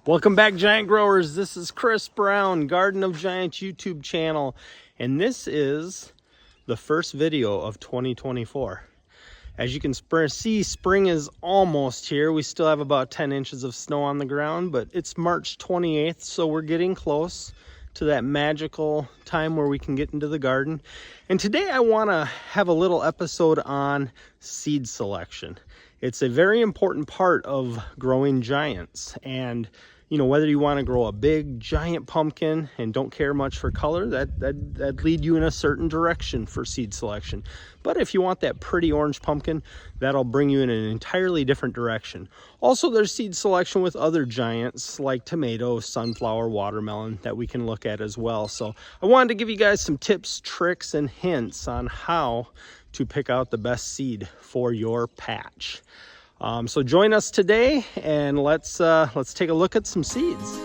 Welcome back, Giant Growers. This is Chris Brown, Garden of Giants YouTube channel, and this is the first video of 2024. As you can see, spring is almost here. We still have about 10 inches of snow on the ground, but it's March 28th, so we're getting close to that magical time where we can get into the garden. And today I want to have a little episode on seed selection. It's a very important part of growing giants, and you know, whether you want to grow a big giant pumpkin and don't care much for color, that lead you in a certain direction for seed selection. But if you want that pretty orange pumpkin, that'll bring you in an entirely different direction. Also, there's seed selection with other giants like tomato, sunflower, watermelon that we can look at as well. So I wanted to give you guys some tips, tricks, and hints on how to pick out the best seed for your patch. So join us today and let's take a look at some seeds.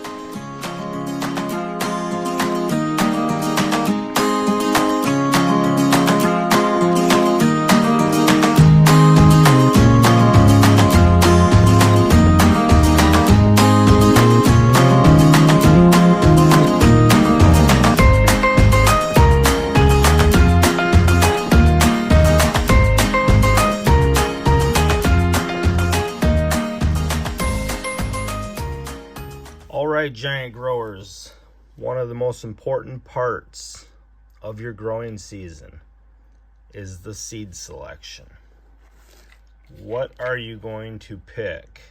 Alright, giant growers, one of the most important parts of your growing season is the seed selection. What are you going to pick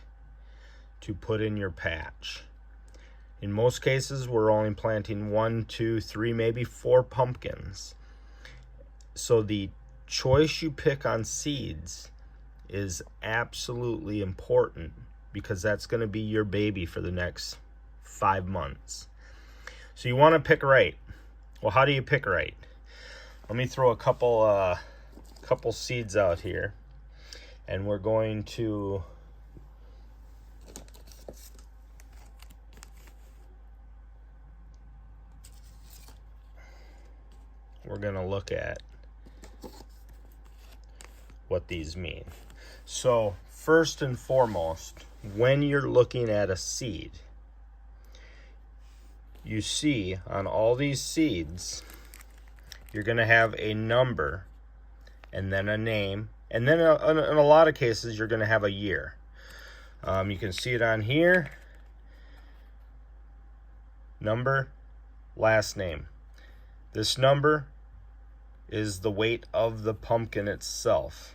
to put in your patch? In most cases, we're only planting 1, 2, 3, maybe 4 pumpkins. So the choice you pick on seeds is absolutely important because that's going to be your baby for the next 5 months. So you want to pick right. Well, how do you pick right? Let me throw a couple seeds out here, and we're going to look at what these mean. So first and foremost, when you're looking at a seed, you see on all these seeds, you're going to have a number and then a name, and then in a lot of cases, you're going to have a year. You can see it on here. Number, last name. This number is the weight of the pumpkin itself.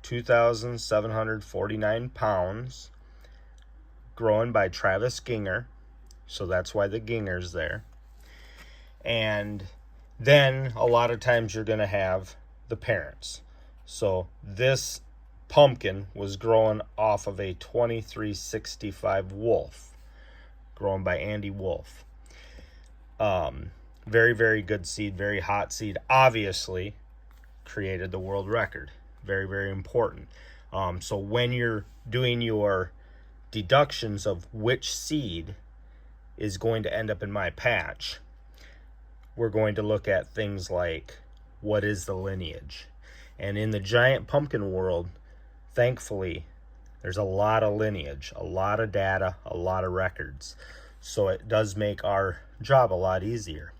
2,749 pounds, grown by Travis Ginger. So that's why the Ginger's there. And then a lot of times you're going to have the parents. So this pumpkin was grown off of a 2365 Wolf, grown by Andy Wolf. Very, very good seed, very hot seed. Obviously created the world record. Very, very important. So when you're doing your deductions of which seed is going to end up in my patch, we're going to look at things like, what is the lineage? And in the giant pumpkin world, thankfully, there's a lot of lineage, a lot of data, a lot of records. So it does make our job a lot easier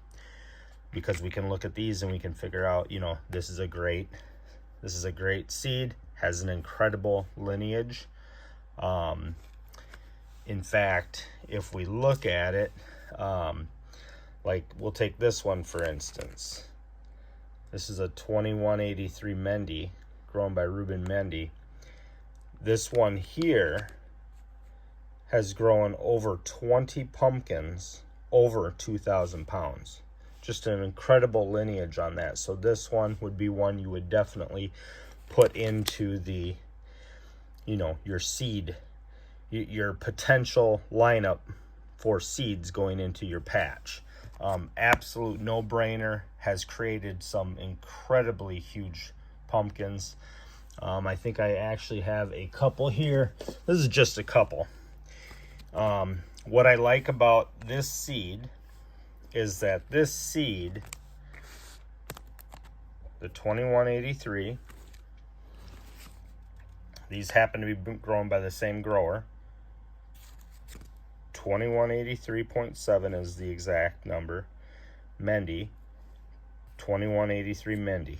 because we can look at these and we can figure out, you know, this is a great seed, has an incredible lineage. In fact, if we look at it, like we'll take this one for instance. This is a 2183 Mendy, grown by Ruben Mendy. This one here has grown over 20 pumpkins, over 2,000 pounds. Just an incredible lineage on that. So this one would be one you would definitely put into the, you know, your seed, your potential lineup for seeds going into your patch. Absolute no-brainer, has created some incredibly huge pumpkins. I think I actually have a couple here. This is just a couple. What I like about this seed is that this seed, the 2183, these happen to be grown by the same grower. 2183.7 is the exact number. Mendy, 2183 Mendy.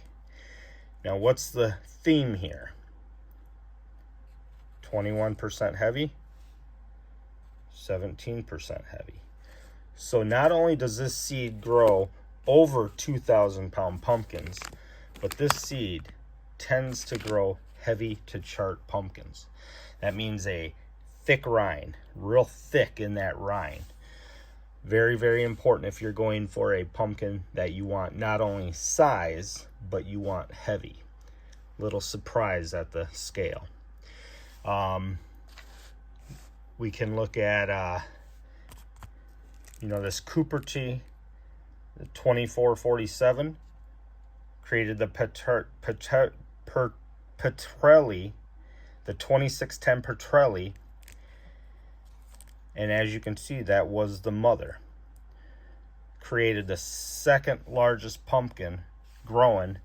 Now, what's the theme here? 21% heavy, 17% heavy. So not only does this seed grow over 2,000 pound pumpkins, but this seed tends to grow heavy to chart pumpkins. That means a thick rind, real thick in that rind. Very, very important if you're going for a pumpkin that you want not only size, but you want heavy. Little surprise at the scale. We can look at, this Cooper T, the 2447, created the Petrelli, the 2610 Petrelli, and as you can see, that was the mother. Created the second largest pumpkin growing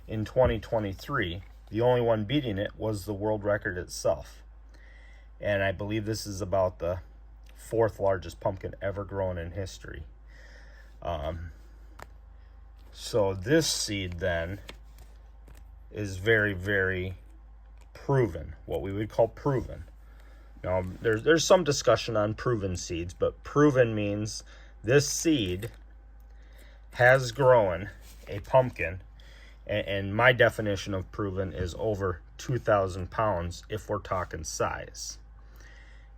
in 2023. The only one beating it was the world record itself. And I believe this is about the fourth largest pumpkin ever grown in history. So this seed then is very, very proven, what we would call proven. Now, there's some discussion on proven seeds, but proven means this seed has grown a pumpkin, and my definition of proven is over 2,000 pounds if we're talking size.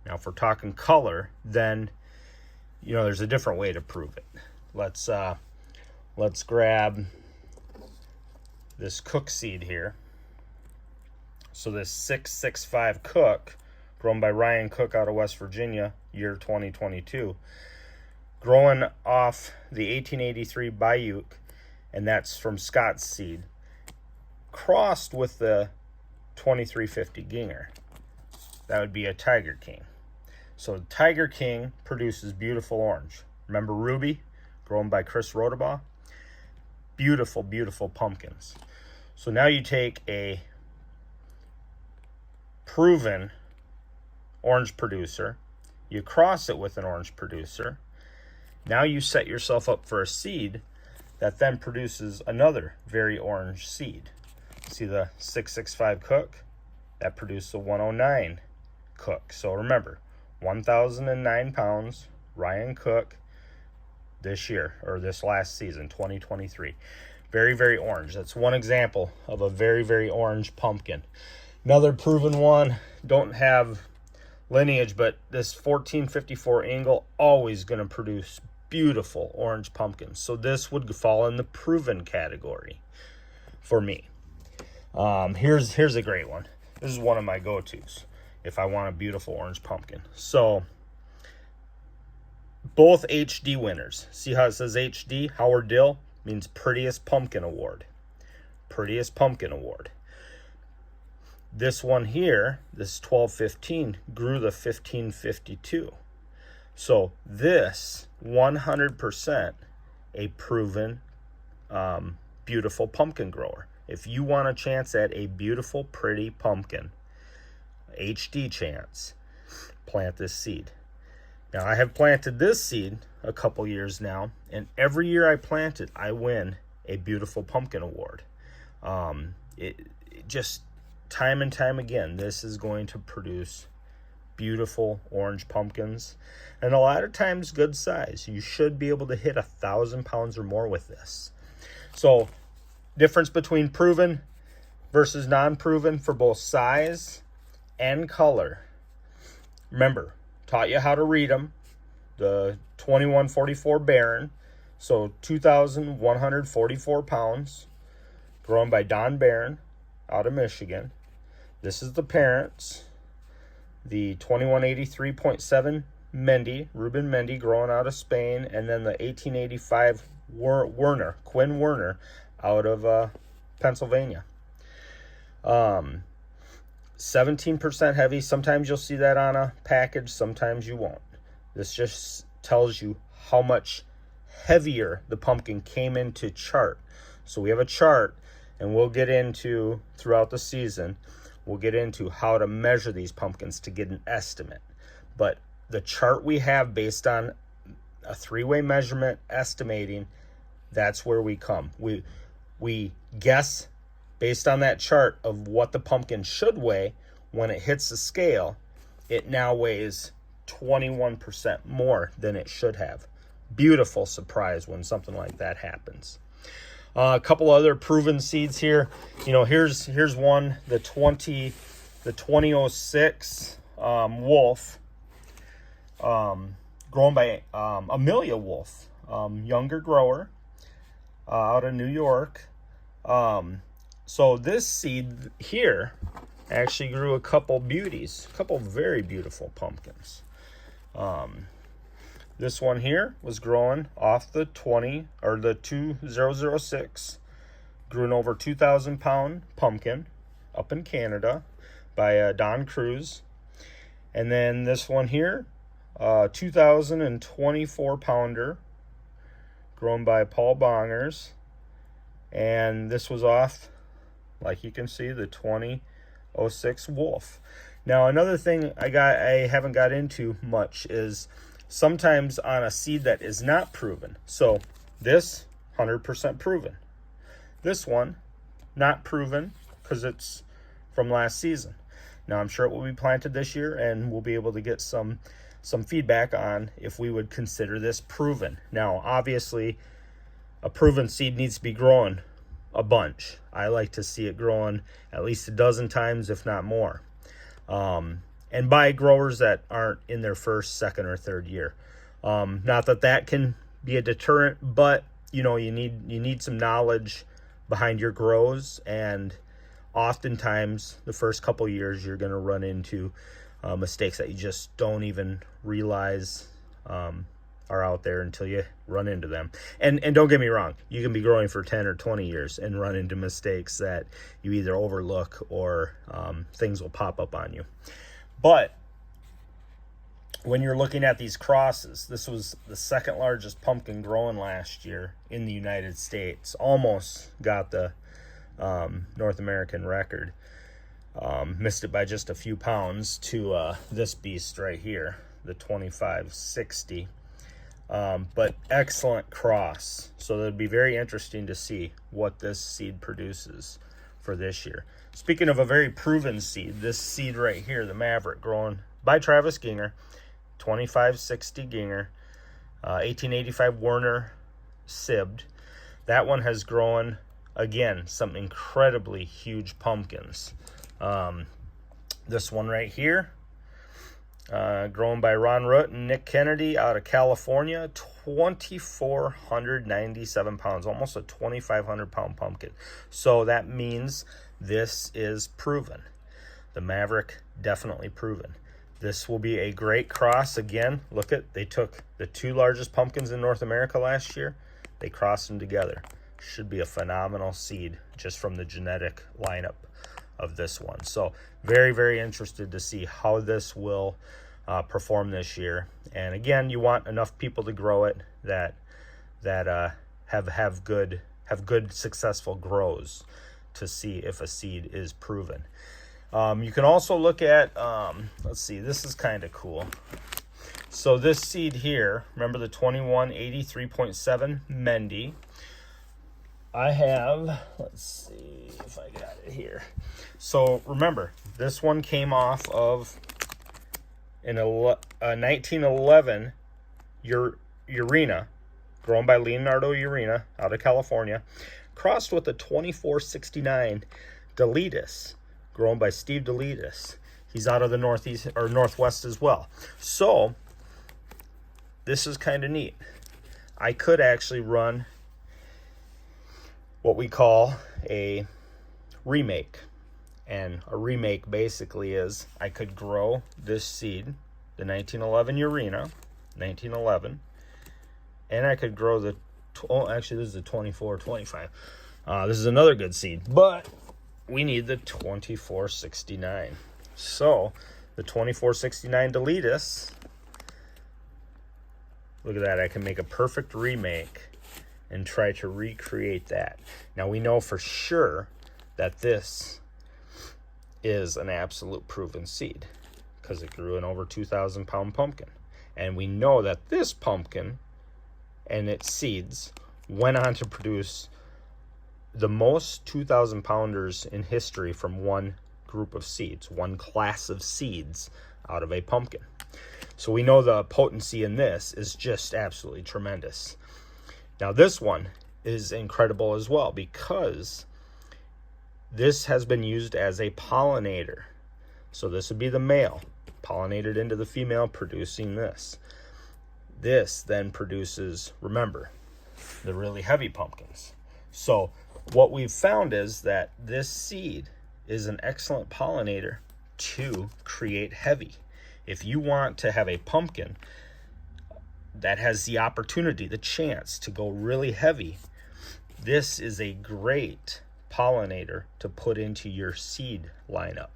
Now, if we're talking color, then, there's a different way to prove it. Let's grab this Cook seed here. So this 665 Cook, grown by Ryan Cook out of West Virginia, year 2022, growing off the 1883 Bayuk, and that's from Scott's seed, crossed with the 2350 Ginger. That would be a Tiger King. So Tiger King produces beautiful orange. Remember Ruby, grown by Chris Rodabaugh? Beautiful, beautiful pumpkins. So now you take a proven orange producer, you cross it with an orange producer, now you set yourself up for a seed that then produces another very orange seed. See the 665 Cook? That produced the 109 Cook. So remember, 1,009 pounds, Ryan Cook, this year, or this last season, 2023. Very, very orange. That's one example of a very, very orange pumpkin. Another proven one, don't have lineage, but this 1454 Angle, always going to produce beautiful orange pumpkins. So this would fall in the proven category for me. Here's a great one. This is one of my go-tos if I want a beautiful orange pumpkin. So both HD winners. See how it says HD? Howard Dill means Prettiest Pumpkin Award. Prettiest Pumpkin Award. This one here, this 1215, grew the 1552. So this 100% a proven beautiful pumpkin grower. If you want a chance at a beautiful, pretty pumpkin, HD chance, plant this seed. Now, I have planted this seed a couple years now, and every year I plant it, I win a beautiful pumpkin award. It just time and time again, this is going to produce beautiful orange pumpkins, and a lot of times good size. You should be able to hit 1,000 pounds or more with this. So, difference between proven versus non-proven for both size and color. Remember, taught you how to read them. The 2144 Baron, so 2,144 pounds, grown by Don Barron out of Michigan. This is the parents, the 2183.7 Mendy, Ruben Mendy, growing out of Spain, and then the 1885 Quinn Werner, out of Pennsylvania. 17% heavy. Sometimes you'll see that on a package, sometimes you won't. This just tells you how much heavier the pumpkin came into chart. So we have a chart, and we'll get into, throughout the season, we'll get into how to measure these pumpkins to get an estimate. But the chart we have based on a 3-way measurement estimating, that's where we come. We guess based on that chart of what the pumpkin should weigh. When it hits the scale, it now weighs 21% more than it should have. Beautiful surprise when something like that happens. A couple other proven seeds here. You know, here's one, the 2006 Wolf, grown by Amelia Wolf, younger grower out of New York. So this seed here actually grew a couple beauties, a couple very beautiful pumpkins. This one here was growing off the 2006, grew an over 2,000 pound pumpkin up in Canada by Don Cruz. And then this one here, 2024 pounder, grown by Paul Bongers. And this was off, like you can see, the 2006 Wolf. Now another thing I haven't got into much is sometimes on a seed that is not proven. So this 100% proven. This one not proven because it's from last season. Now I'm sure it will be planted this year, and we'll be able to get some feedback on if we would consider this proven. Now obviously a proven seed needs to be growing a bunch. I like to see it growing at least a dozen times, if not more. And by growers that aren't in their first, second, or third year. Not that that can be a deterrent, but you know, you need some knowledge behind your grows, and oftentimes the first couple years you're going to run into mistakes that you just don't even realize are out there until you run into them. And don't get me wrong, you can be growing for 10 or 20 years and run into mistakes that you either overlook or things will pop up on you. But when you're looking at these crosses, this was the second largest pumpkin growing last year in the United States. Almost got the North American record. Missed it by just a few pounds to this beast right here, the 2560. But excellent cross. So it'd be very interesting to see what this seed produces for this year. Speaking of a very proven seed, this seed right here, the Maverick, grown by Travis Ginger, 2560 Ginger, 1885 Werner Sibbed. That one has grown, again, some incredibly huge pumpkins. This one right here, grown by Ron Root and Nick Kennedy out of California, 2,497 pounds, almost a 2,500 pound pumpkin. So that means this is proven. The Maverick, definitely proven. This will be a great cross. Again, look at, they took the two largest pumpkins in North America last year, they crossed them together. Should be a phenomenal seed just from the genetic lineup of this one. So very, very interested to see how this will perform this year. And again, you want enough people to grow it that have good successful grows to see if a seed is proven. You can also look at, let's see, this is kind of cool. So this seed here, remember the 2183.7 Mendy. I have, let's see if I got it here. So remember, this one came off of a 1911 Urena, grown by Leonardo Urena out of California, crossed with a 2469 Deletus, grown by Steve Deletus. He's out of the Northeast or Northwest as well. So this is kind of neat. I could actually run what we call a remake. And a remake basically is I could grow this seed, the 1911 Urena, 1911, and I could grow the, actually this is the 2425. This is another good seed, but we need the 2469. So the 2469 Deletus, look at that, I can make a perfect remake and try to recreate that. Now we know for sure that this is an absolute proven seed because it grew an over 2,000 pound pumpkin. And we know that this pumpkin and its seeds went on to produce the most 2,000 pounders in history from one group of seeds, one class of seeds out of a pumpkin. So we know the potency in this is just absolutely tremendous. Now this one is incredible as well, because this has been used as a pollinator. So this would be the male pollinated into the female, producing this. This then produces, remember, the really heavy pumpkins. So what we've found is that this seed is an excellent pollinator to create heavy. If you want to have a pumpkin that has the opportunity, the chance to go really heavy, this is a great pollinator to put into your seed lineup.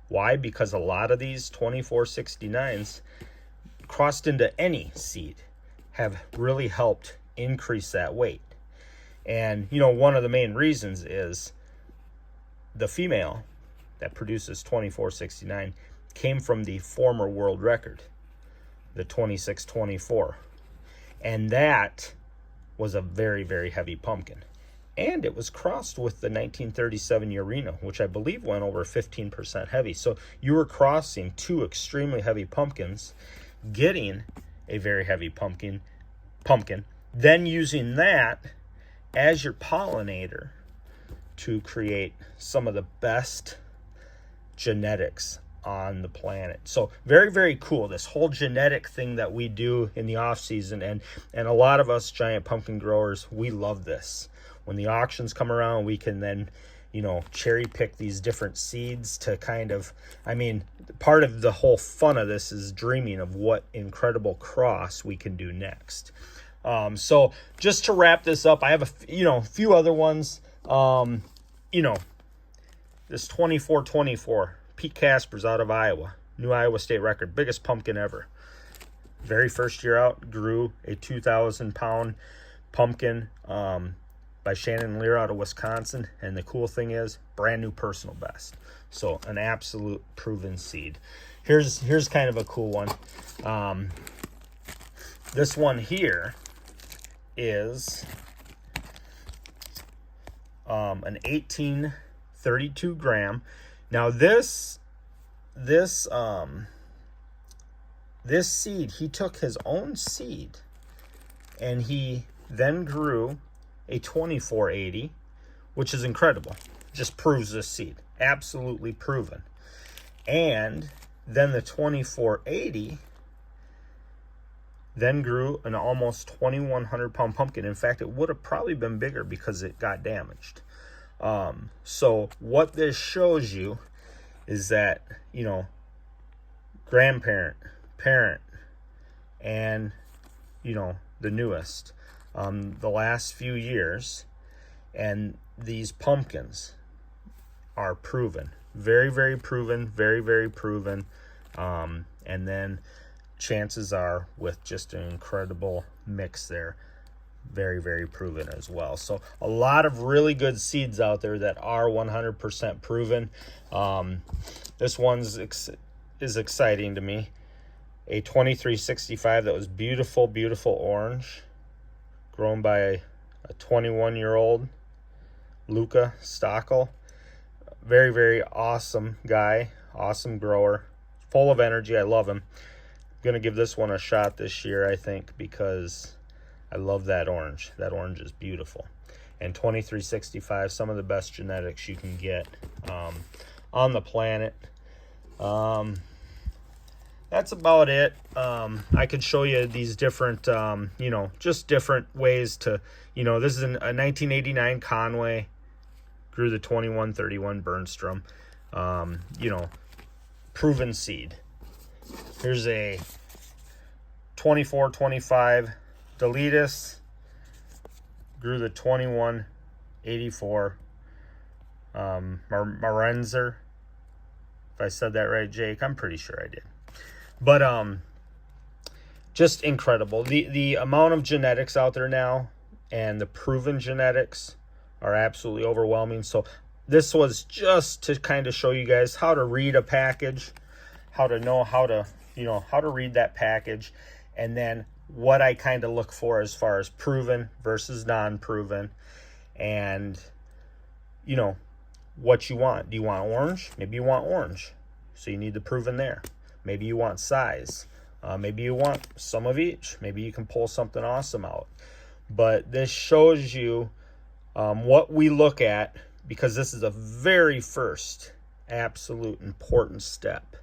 Why? Because a lot of these 2469s crossed into any seed have really helped increase that weight. And you know, one of the main reasons is the female that produces 2469 came from the former world record, the 2624, and that was a very, very heavy pumpkin. And it was crossed with the 1937 Urena, which I believe went over 15% heavy. So you were crossing two extremely heavy pumpkins, getting a very heavy pumpkin, then using that as your pollinator to create some of the best genetics on the planet. So very, very cool, this whole genetic thing that we do in the off season. And a lot of us giant pumpkin growers, we love this. When the auctions come around, we can then, you know, cherry pick these different seeds to kind of, I mean, part of the whole fun of this is dreaming of what incredible cross we can do next. So just to wrap this up, I have a few other ones. This 2424, Pete Casper's out of Iowa, new Iowa state record, biggest pumpkin ever. Very first year out, grew a 2,000 pound pumpkin by Shannon Lear out of Wisconsin. And the cool thing is, brand new personal best. So an absolute proven seed. Here's kind of a cool one. This one here is an 1832 gram. Now this seed, he took his own seed and he then grew a 2480, which is incredible. Just proves this seed. Absolutely proven. And then the 2480 then grew an almost 2,100 pound pumpkin. In fact, it would have probably been bigger because it got damaged. So what this shows you is that, you know, grandparent, parent, and, you know, the newest, the last few years, and these pumpkins are proven. Very, very proven, very, very proven. And then chances are, with just an incredible mix there, very, very proven as well. So a lot of really good seeds out there that are 100% proven. This one's is exciting to me. A 2365 that was beautiful, beautiful orange, grown by a 21-year-old Luca Stockel. Very, very awesome guy, awesome grower, full of energy. I love him. I'm gonna give this one a shot this year, I think, because I love that orange. That orange is beautiful. And 2365, some of the best genetics you can get on the planet. That's about it. I could show you these different, just different ways to, this is a 1989 Conway, grew the 2131 Bernstrom, proven seed. Here's a 2425 Deletus, grew the 2184 Marenzer. If I said that right, Jake, I'm pretty sure I did. But just incredible. The amount of genetics out there now and the proven genetics are absolutely overwhelming. So this was just to kind of show you guys how to read a package, how to know how to how to read that package, and then what I kind of look for as far as proven versus non-proven, and what you want. Do you want orange? Maybe you want orange, so you need the proven there. Maybe you want size. Maybe you want some of each. Maybe you can pull something awesome out. But this shows you what we look at, because this is a very first absolute important step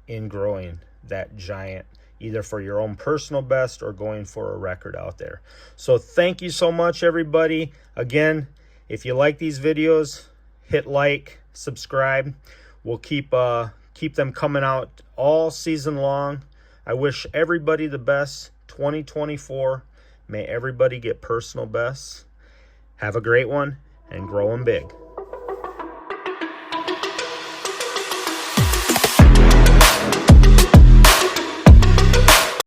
in growing that giant, either for your own personal best or going for a record out there. So thank you so much, everybody. Again, if you like these videos, hit like, subscribe. We'll keep them coming out all season long. I wish everybody the best 2024. May everybody get personal bests. Have a great one, and grow 'em big.